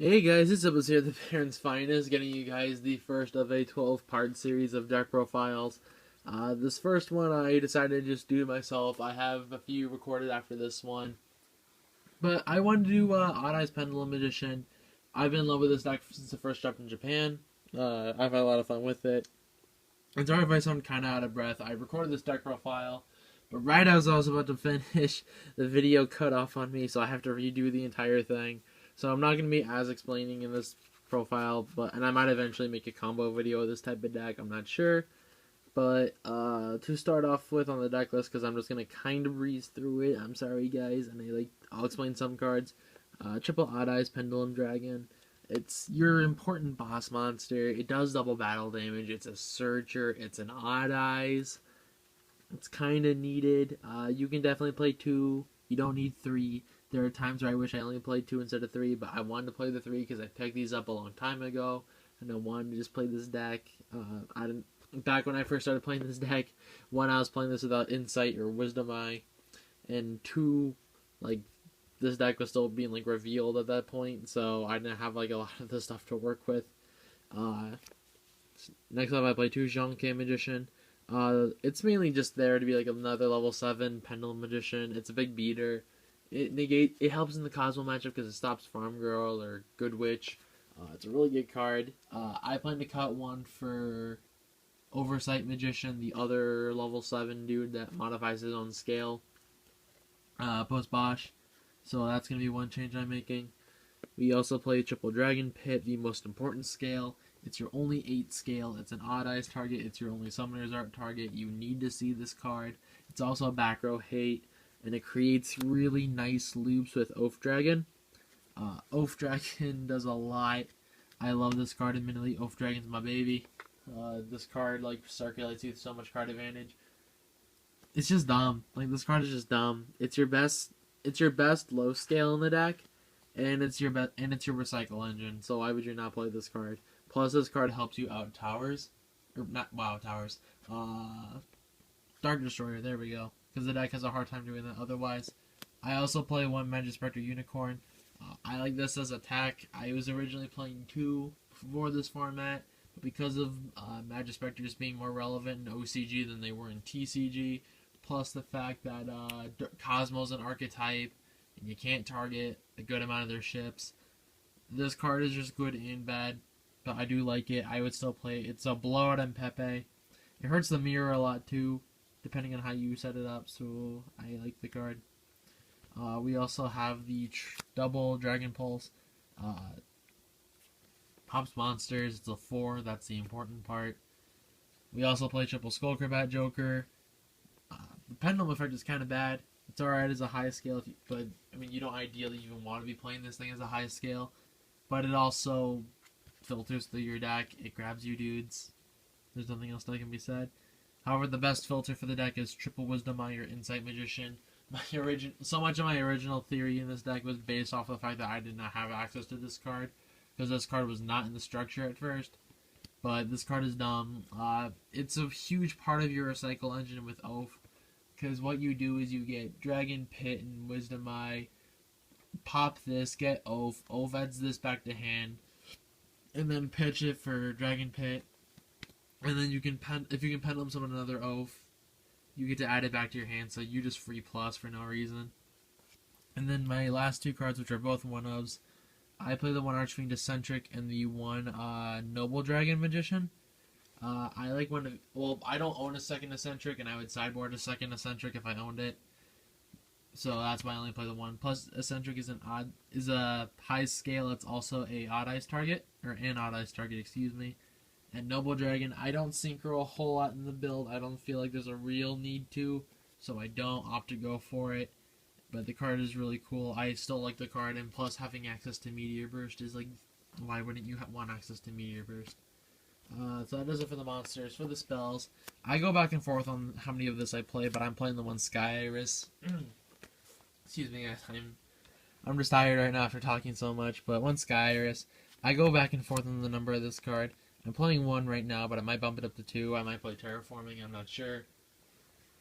Hey guys, it's Iblis here, the Parents Finest, getting you guys the first of a 12-part series of deck profiles. This first one I decided to just do myself. I have a few recorded after this one. But I wanted to do Odd Eyes Pendulum Edition. I've been in love with this deck since it first dropped in Japan. I've had a lot of fun with it. And sorry if I sound kind of out of breath. I recorded this deck profile, but right as I was about to finish, the video cut off on me, so I have to redo the entire thing. So I'm not going to be as explaining in this profile, and I might eventually make a combo video of this type of deck, I'm not sure. But to start off with on the deck list, because I'm just going to kind of breeze through it, I'm sorry guys, and I'll explain some cards. Triple Odd Eyes Pendulum Dragon. It's your important boss monster. It does double battle damage. It's a searcher. It's an Odd Eyes. It's kind of needed. You can definitely play 2. You don't need 3. There are times where I wish I only played 2 instead of 3, but I wanted to play the 3 because I picked these up a long time ago, and I wanted to just play this deck. Back when I first started playing this deck, 1, I was playing this without Insight or Wisdom Eye, and 2, this deck was still being revealed at that point, so I didn't have a lot of the stuff to work with. Next up, I play 2 Zhongke Magician. It's mainly just there to be another level 7 Pendulum Magician. It's a big beater. It helps in the Cosmo matchup because it stops Farm Girl or Good Witch. It's a really good card. I plan to cut 1 for Oversight Magician, the other level 7 dude that modifies his own scale. Post Bosch. So that's going to be one change I'm making. We also play Triple Dragon Pit, the most important scale. It's your only 8 scale. It's an Odd Eyes target. It's your only Summoner's Art target. You need to see this card. It's also a back row hate, and it creates really nice loops with Oath Dragon. Oath Dragon does a lot. I love this card admittedly. Oath Dragon's my baby. This card circulates you with so much card advantage. It's just dumb. This card is just dumb. It's your best low scale in the deck, and it's your recycle engine. So why would you not play this card? Plus, this card helps you out towers, or not WoW towers. Dark Destroyer. There we go. Because the deck has a hard time doing that otherwise. I also play 1 Magispector Unicorn. I like this as attack. I was originally playing 2 for this format, but because of Magispectors being more relevant in OCG than they were in TCG, plus the fact that Cosmo's an archetype, and you can't target a good amount of their ships. This card is just good and bad, but I do like it. I would still play it. It's a blowout on Pepe. It hurts the mirror a lot too, depending on how you set it up, so I like the card. We also have the double Dragon Pulse. Pops monsters. It's a 4. That's the important part. We also play triple Skullcrabat Joker. The Pendulum effect is kind of bad. It's alright as a high scale, but you don't ideally even want to be playing this thing as a high scale. But it also filters through your deck. It grabs you dudes. There's nothing else that can be said. However, the best filter for the deck is Triple Wisdom Eye or Insight Magician. So much of my original theory in this deck was based off the fact that I did not have access to this card, because this card was not in the structure at first. But this card is dumb. It's a huge part of your recycle engine with Oath, because what you do is you get Dragon Pit and Wisdom Eye, pop this, get Oath adds this back to hand, and then pitch it for Dragon Pit. And then if you can Pendulum summon another Oath, you get to add it back to your hand, so you just free plus for no reason. And then my last 2 cards, which are both 1-ofs, I play the 1 Archfiend Eccentric and the 1 Noble Dragon Magician. I like I don't own a second Eccentric, and I would sideboard a second Eccentric if I owned it. So that's why I only play the 1. Plus, Eccentric is a high scale. It's also a Odd Eyes target, or an Odd Eyes target, excuse me. And Noble Dragon, I don't synchro a whole lot in the build. I don't feel like there's a real need to, so I don't opt to go for it. But the card is really cool. I still like the card, and plus having access to Meteor Burst is why wouldn't you want access to Meteor Burst? So that does it for the monsters. For the spells, I go back and forth on how many of this I play, but I'm playing the 1 Sky Iris. Excuse me, guys. I'm just tired right now after talking so much, but 1 Sky Iris. I go back and forth on the number of this card. I'm playing 1 right now, but I might bump it up to 2. I might play Terraforming, I'm not sure.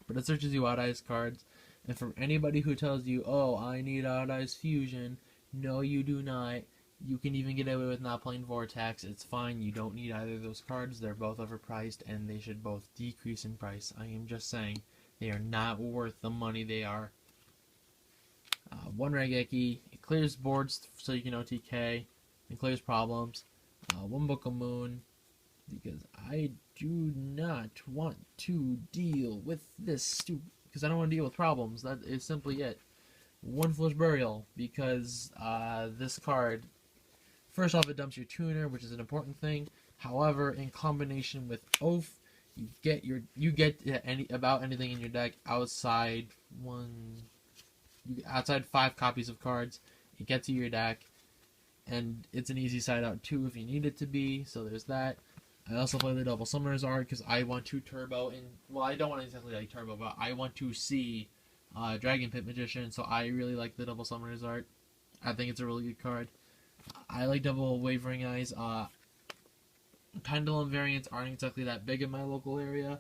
But it searches you Odd Eyes cards. And for anybody who tells you, oh, I need Odd Eyes Fusion, no, you do not. You can even get away with not playing Vortex. It's fine. You don't need either of those cards. They're both overpriced, and they should both decrease in price. I am just saying. They are not worth the money they are. One Regeki. It clears boards so you can OTK. It clears problems. One Book of Moon. Because I do not want to deal with this stupid... Because I don't want to deal with problems. That is simply it. One Foolish Burial. Because this card... First off, it dumps your tuner, which is an important thing. However, in combination with Oath, you get about anything in your deck outside outside 5 copies of cards. It gets to your deck, and it's an easy side out too if you need it to be. So there's that. I also play the Double Summoners art because I want to turbo I don't want exactly like turbo, but I want to see Dragon Pit Magician. So I really like the Double Summoners art. I think it's a really good card. I like Double Wavering Eyes. Pendulum variants aren't exactly that big in my local area.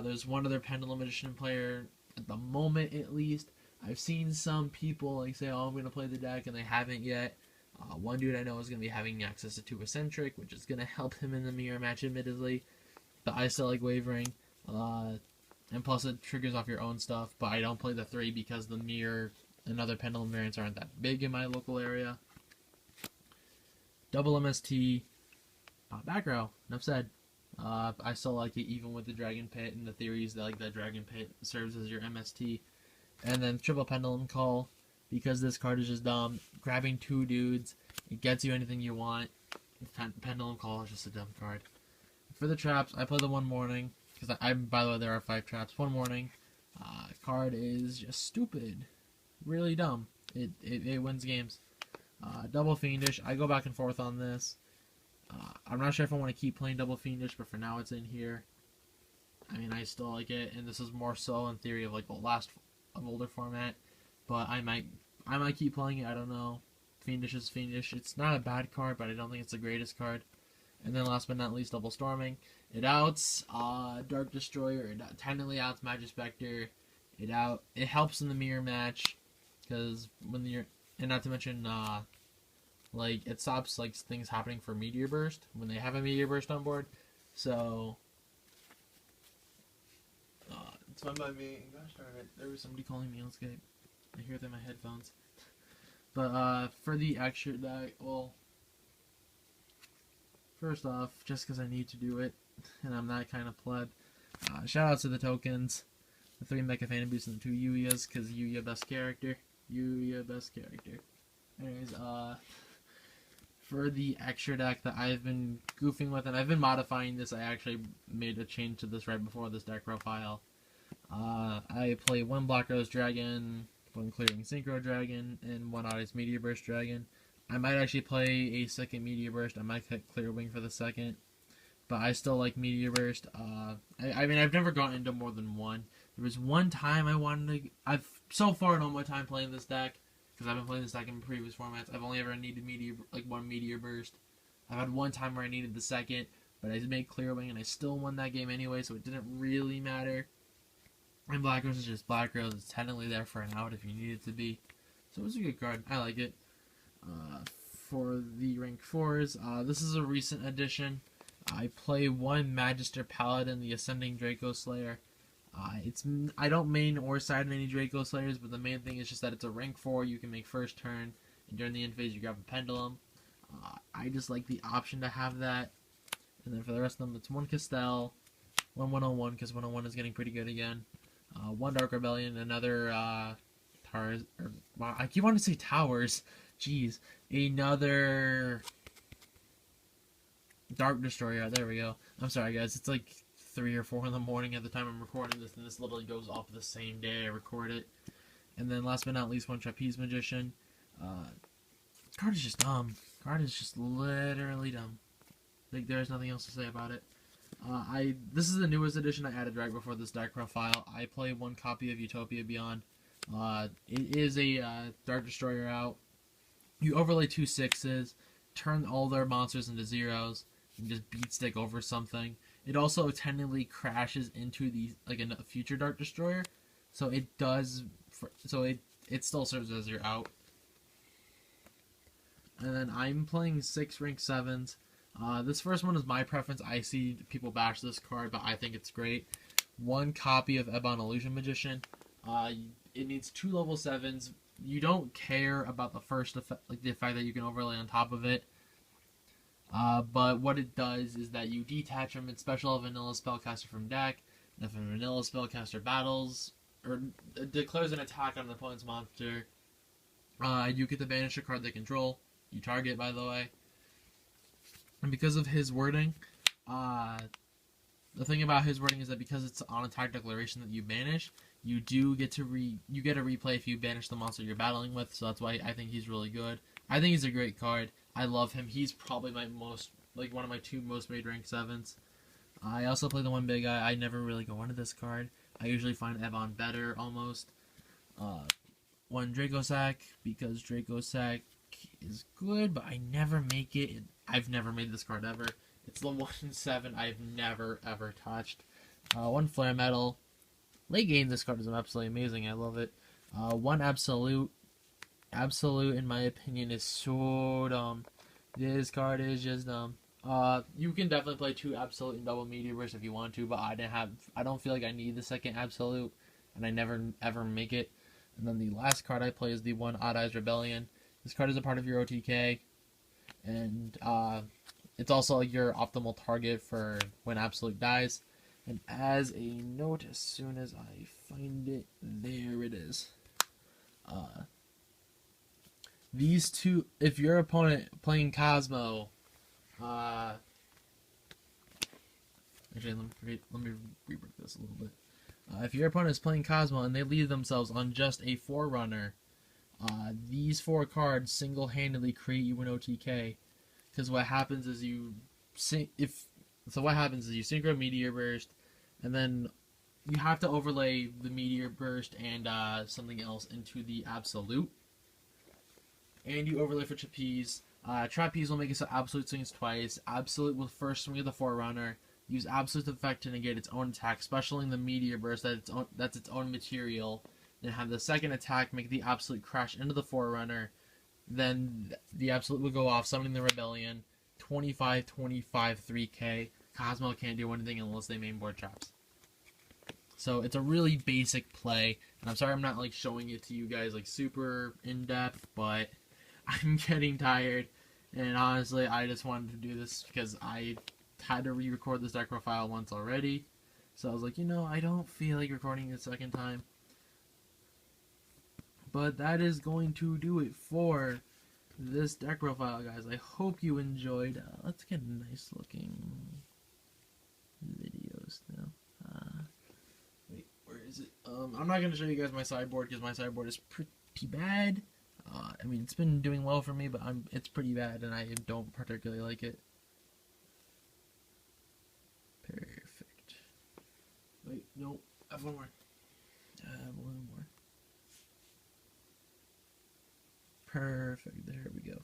There's one other Pendulum Edition player at the moment, at least. I've seen some people like say, "Oh, I'm going to play the deck," and they haven't yet. One dude I know is going to be having access to 2 Eccentric, which is going to help him in the mirror match, admittedly. But I still like Wavering. And plus, it triggers off your own stuff. But I don't play the 3 because the mirror and other Pendulum variants aren't that big in my local area. Double MST. Back row. Enough said. I still like it even with the Dragon Pit and the theories that like the Dragon Pit serves as your MST. And then triple Pendulum Call, because this card is just dumb. Grabbing 2 dudes, it gets you anything you want. Pendulum Call is just a dumb card. For the traps, I play the One Morning, because by the way, there are 5 traps. One Morning. Card is just stupid. Really dumb. It wins games. Double Fiendish, I go back and forth on this. I'm not sure if I want to keep playing Double Fiendish, but for now it's in here. I mean, I still like it, and this is more so in theory of like the last of older format, but I might keep playing it. I don't know. Fiendish is Fiendish. It's not a bad card, but I don't think it's the greatest card. And then last but not least, Double Storming. It outs Dark Destroyer. It technically outs Magic Spectre. It helps in the mirror match because when you're, and not to mention like it stops like things happening for Meteor Burst when they have a Meteor Burst on board. So it's fine by me. Gosh darn it, there was somebody calling me on Skype. I hear it in my headphones. But for the extra deck, well, first off, just because I need to do it, and I'm that kind of pleb. Shout out to the tokens, the 3 Mecha Fan Boosts and the 2 Yuyas, because Yuya best character. Yuya best character. Anyways, for the extra deck that I've been goofing with, and I've been modifying this, I actually made a change to this right before this deck profile. I play 1 Black Rose Dragon, 1 Clearing Synchro Dragon, and 1 Odyssey Meteor Burst Dragon. I might actually play a second Meteor Burst. I might cut Clear Wing for the second. But I still like Meteor Burst. I mean, I've never gotten into more than 1. There was one time I wanted to... I've so far in all my time playing this deck, because I've been playing this deck in previous formats, I've only ever needed 1 Meteor Burst. I've had one time where I needed the second, but I made Clear Wing, and I still won that game anyway, so it didn't really matter. And Black Rose is just Black Rose. It's technically there for an out if you need it to be. So it's a good card. I like it. For the rank 4s, this is a recent addition. I play 1 Magister Paladin, the Ascending Draco Slayer. I don't main or side any Draco Slayers, but the main thing is just that it's a rank 4. You can make first turn, and during the end phase you grab a Pendulum. I just like the option to have that. And then for the rest of them, it's 1 Castell, 1 101, because 101 is getting pretty good again. 1 Dark Rebellion, another Towers. Wow, I keep wanting to say Towers. Jeez. Another Dark Destroyer. There we go. I'm sorry, guys. It's like 3 or 4 in the morning at the time I'm recording this, and this literally goes off the same day I record it. And then last but not least, 1 Trapeze Magician. Card is just dumb. Card is just literally dumb. Like, there's nothing else to say about it. This is the newest edition I added right before this deck profile. I play 1 copy of Utopia Beyond. It is a Dark Destroyer out. You overlay 2 6s, turn all their monsters into 0s, and just beat stick over something. It also technically crashes into a future Dark Destroyer, so it does. So it still serves as your out. and then I'm playing 6 rank 7s. This first one is my preference. I see people bash this card, but I think it's great. 1 copy of Ebon Illusion Magician. It needs 2 level 7s. You don't care about the first effect, like the effect that you can overlay on top of it. But what it does is that you detach from its special vanilla spellcaster from deck. And if a vanilla spellcaster battles or declares an attack on an opponent's monster, you get to banish a card they control. You target, by the way. And because of his wording, the thing about his wording is that because it's on attack declaration that you banish, you do get to you get a replay if you banish the monster you're battling with. So that's why I think he's really good. I think he's a great card. I love him. He's probably my one of my 2 most made rank 7s. I also play the 1 big guy. I never really go into this card. I usually find Ebon better almost. 1 Dracosack, because Dracosack is good, but I never make it. I've never made this card ever. It's the 1/7 I've never ever touched. 1 Flare Metal. Late game, this card is absolutely amazing. I love it. 1 Absolute. Absolute, in my opinion, is so dumb. This card is just dumb. You can definitely play 2 Absolute and double Meteor Burst if you want to, but I don't feel like I need the second Absolute, and I never ever make it. And then the last card I play is the 1 Odd Eyes Rebellion. This card is a part of your OTK, and it's also your optimal target for when Absolute dies. And as a note, as soon as I find it, there it is. These 2, if your opponent playing Cosmo, actually let me rework this a little bit. If your opponent is playing Cosmo and they leave themselves on just a Forerunner, these 4 cards single-handedly create you an OTK. Because what happens is you synchro Meteor Burst, and then you have to overlay the Meteor Burst and something else into the Absolute. And you overlay for Trapeze. Trapeze will make it so Absolute swings twice. Absolute will first swing at the Forerunner. Use Absolute effect to negate its own attack, specialing the Meteor Burst that's its own material. Then have the second attack make the Absolute crash into the Forerunner. Then the Absolute will go off, summoning the Rebellion. 25, 3k. Cosmo can't do anything unless they mainboard traps. So it's a really basic play, and I'm sorry I'm not like showing it to you guys like super in depth, but I'm getting tired, and honestly I just wanted to do this because I had to re-record this deck profile once already, so I was like, I don't feel like recording it a second time. But that is going to do it for this deck profile, guys. I hope you enjoyed. Let's get nice looking videos now. Wait, where is it? I'm not going to show you guys my sideboard because my sideboard is pretty bad. I mean, it's been doing well for me, but it's pretty bad, and I don't particularly like it. Perfect. Wait, no, I have one more. One more. Perfect. There we go.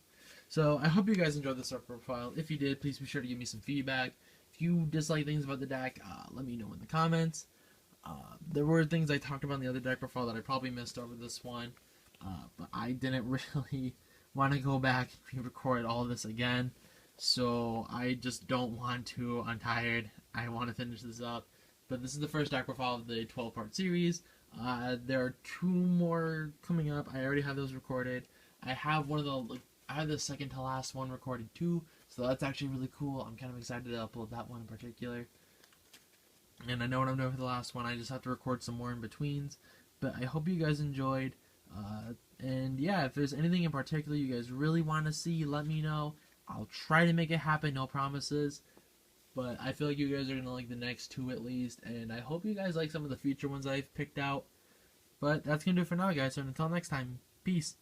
So I hope you guys enjoyed this art profile. If you did, please be sure to give me some feedback. If you dislike things about the deck, let me know in the comments. There were things I talked about in the other deck profile that I probably missed over this one, but I didn't really want to go back and re-record all this again. So I just don't want to. I'm tired. I want to finish this up. But this is the first deck profile of the 12-part series. There are 2 more coming up. I already have those recorded. I have the second to last one recorded too, so that's actually really cool. I'm kind of excited to upload that one in particular. And I know what I'm doing for the last one. I just have to record some more in betweens. But I hope you guys enjoyed. And yeah, if there's anything in particular you guys really want to see, let me know. I'll try to make it happen. No promises. But I feel like you guys are going to like the next 2 at least. And I hope you guys like some of the future ones I've picked out. But that's going to do it for now, guys. So until next time, peace.